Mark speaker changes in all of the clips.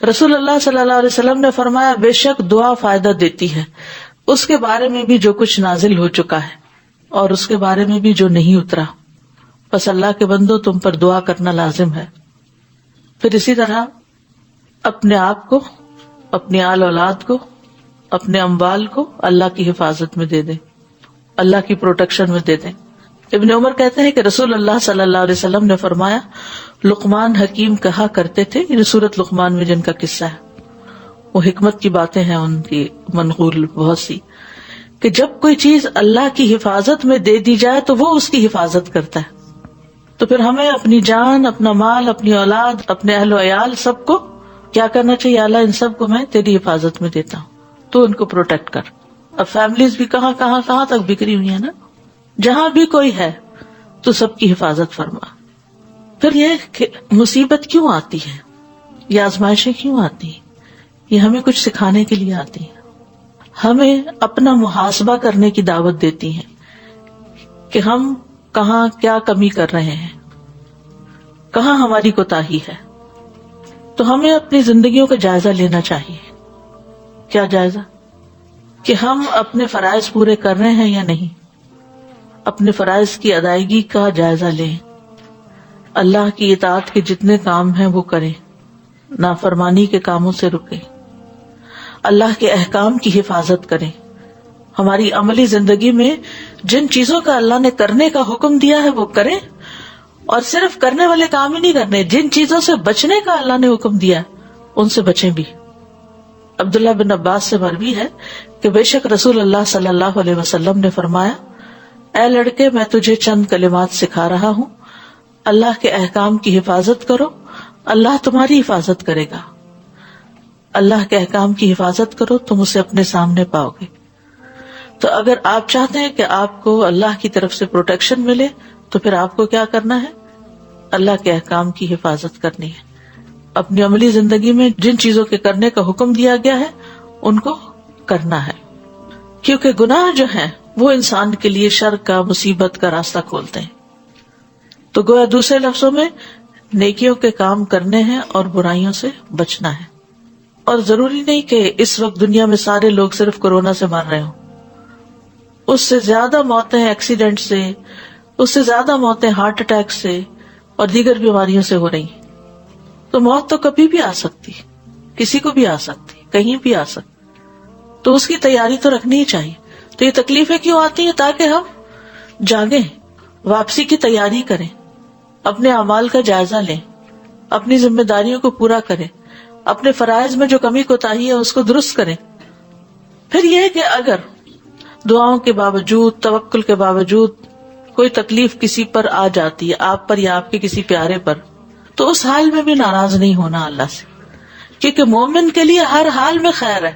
Speaker 1: رسول اللہ صلی اللہ علیہ وسلم نے فرمایا بے شک دعا فائدہ دیتی ہے، اس کے بارے میں بھی جو کچھ نازل ہو چکا ہے اور اس کے بارے میں بھی جو نہیں اترا، بس اللہ کے بندو تم پر دعا کرنا لازم ہے۔ پھر اسی طرح اپنے آپ کو، اپنی آل اولاد کو، اپنے اموال کو اللہ کی حفاظت میں دے دیں، اللہ کی پروٹیکشن میں دے دیں۔ ابن عمر کہتے ہیں کہ رسول اللہ صلی اللہ علیہ وسلم نے فرمایا لقمان حکیم کہا کرتے تھے، یہ سورۃ لقمان میں جن کا قصہ ہے، وہ حکمت کی باتیں ہیں ان کی منقول بہت سی، کہ جب کوئی چیز اللہ کی حفاظت میں دے دی جائے تو وہ اس کی حفاظت کرتا ہے۔ تو پھر ہمیں اپنی جان، اپنا مال، اپنی اولاد، اپنے اہل و عیال سب کو کیا کرنا چاہیے؟ اللہ ان سب کو میں تیری حفاظت میں دیتا ہوں، تو ان کو پروٹیکٹ کر۔ اب فیملیز بھی کہاں تک بکھری ہوئی ہیں نا، جہاں بھی کوئی ہے تو سب کی حفاظت فرما۔ پھر یہ مصیبت کیوں آتی ہے، یہ آزمائشیں کیوں آتی ہیں؟ یہ ہمیں کچھ سکھانے کے لیے آتی ہیں، ہمیں اپنا محاسبہ کرنے کی دعوت دیتی ہیں کہ ہم کہاں کیا کمی کر رہے ہیں، کہاں ہماری کوتاہی ہے۔ تو ہمیں اپنی زندگیوں کا جائزہ لینا چاہیے۔ کیا جائزہ؟ کہ ہم اپنے فرائض پورے کر رہے ہیں یا نہیں، اپنے فرائض کی ادائیگی کا جائزہ لیں، اللہ کی اطاعت کے جتنے کام ہیں وہ کریں، نافرمانی کے کاموں سے رکیں، اللہ کے احکام کی حفاظت کریں، ہماری عملی زندگی میں جن چیزوں کا اللہ نے کرنے کا حکم دیا ہے وہ کریں، اور صرف کرنے والے کام ہی نہیں کرنے، جن چیزوں سے بچنے کا اللہ نے حکم دیا ان سے بچیں بھی۔ عبداللہ بن عباس سے مروی ہے کہ بے شک رسول اللہ صلی اللہ علیہ وسلم نے فرمایا اے لڑکے میں تجھے چند کلمات سکھا رہا ہوں، اللہ کے احکام کی حفاظت کرو، اللہ تمہاری حفاظت کرے گا۔ اللہ کے احکام کی حفاظت کرو تم اسے اپنے سامنے پاؤ گے۔ تو اگر آپ چاہتے ہیں کہ آپ کو اللہ کی طرف سے پروٹیکشن ملے تو پھر آپ کو کیا کرنا ہے؟ اللہ کے احکام کی حفاظت کرنی ہے، اپنی عملی زندگی میں جن چیزوں کے کرنے کا حکم دیا گیا ہے ان کو کرنا ہے، کیونکہ گناہ جو ہیں وہ انسان کے لیے شر کا، مصیبت کا راستہ کھولتے ہیں۔ تو گویا دوسرے لفظوں میں نیکیوں کے کام کرنے ہیں اور برائیوں سے بچنا ہے۔ اور ضروری نہیں کہ اس وقت دنیا میں سارے لوگ صرف کورونا سے مر رہے ہوں، اس سے زیادہ موتیں ایکسیڈنٹ سے، اس سے زیادہ موتیں ہارٹ اٹیک سے اور دیگر بیماریوں سے ہو رہی ہیں۔ تو موت تو کبھی بھی آ سکتی، کسی کو بھی آ سکتی، کہیں بھی آ سکتی، تو اس کی تیاری تو رکھنی ہی چاہیے۔ تو یہ تکلیفیں کیوں آتی ہیں؟ تاکہ ہم جاگیں، واپسی کی تیاری کریں، اپنے اعمال کا جائزہ لیں، اپنی ذمہ داریوں کو پورا کریں، اپنے فرائض میں جو کمی کوتاہی ہے اس کو درست کریں۔ پھر یہ کہ اگر دعاؤں کے باوجود، توکل کے باوجود کوئی تکلیف کسی پر آ جاتی ہے، آپ پر یا آپ کے کسی پیارے پر، تو اس حال میں بھی ناراض نہیں ہونا اللہ سے، کیونکہ مومن کے لیے ہر حال میں خیر ہے،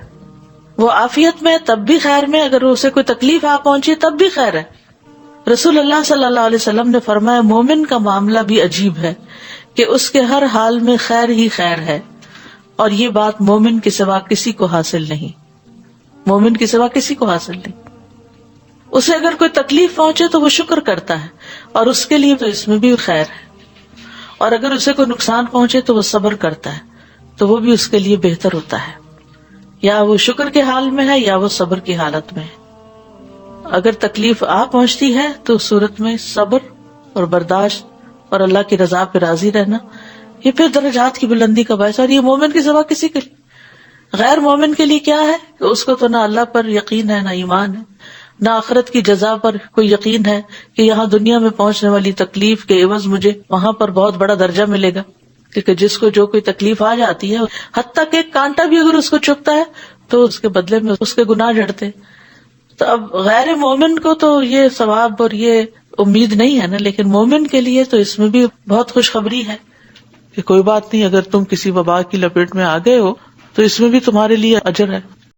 Speaker 1: وہ عافیت میں تب بھی خیر میں، اگر اسے کوئی تکلیف آ پہنچی تب بھی خیر ہے۔ رسول اللہ صلی اللہ علیہ وسلم نے فرمایا مومن کا معاملہ بھی عجیب ہے کہ اس کے ہر حال میں خیر ہی خیر ہے، اور یہ بات مومن کے سوا کسی کو حاصل نہیں، مومن کے سوا کسی کو حاصل نہیں۔ اسے اگر کوئی تکلیف پہنچے تو وہ شکر کرتا ہے اور اس کے لیے تو اس میں بھی خیر ہے، اور اگر اسے کوئی نقصان پہنچے تو وہ صبر کرتا ہے تو وہ بھی اس کے لیے بہتر ہوتا ہے، یا وہ شکر کے حال میں ہے یا وہ صبر کی حالت میں ہے۔ اگر تکلیف آ پہنچتی ہے تو اس صورت میں صبر اور برداشت اور اللہ کی رضا پہ راضی رہنا، یہ پھر درجات کی بلندی کا باعث، اور یہ مومن کے سوا کسی کے لیے۔ غیر مومن کے لیے کیا ہے کہ اس کو تو نہ اللہ پر یقین ہے، نہ ایمان ہے، نہ آخرت کی جزا پر کوئی یقین ہے کہ یہاں دنیا میں پہنچنے والی تکلیف کے عوض مجھے وہاں پر بہت بڑا درجہ ملے گا، کیونکہ جس کو جو کوئی تکلیف آ جاتی ہے، حتیٰ کہ ایک کانٹا بھی اگر اس کو چبھتا ہے تو اس کے بدلے میں اس کے گناہ جھڑتے۔ تو اب غیر مومن کو تو یہ ثواب اور یہ امید نہیں ہے نا، لیکن مومن کے لیے تو اس میں بھی بہت خوشخبری ہے کہ کوئی بات نہیں، اگر تم کسی وبا کی لپیٹ میں آ گئے ہو تو اس میں بھی تمہارے لیے اجر ہے۔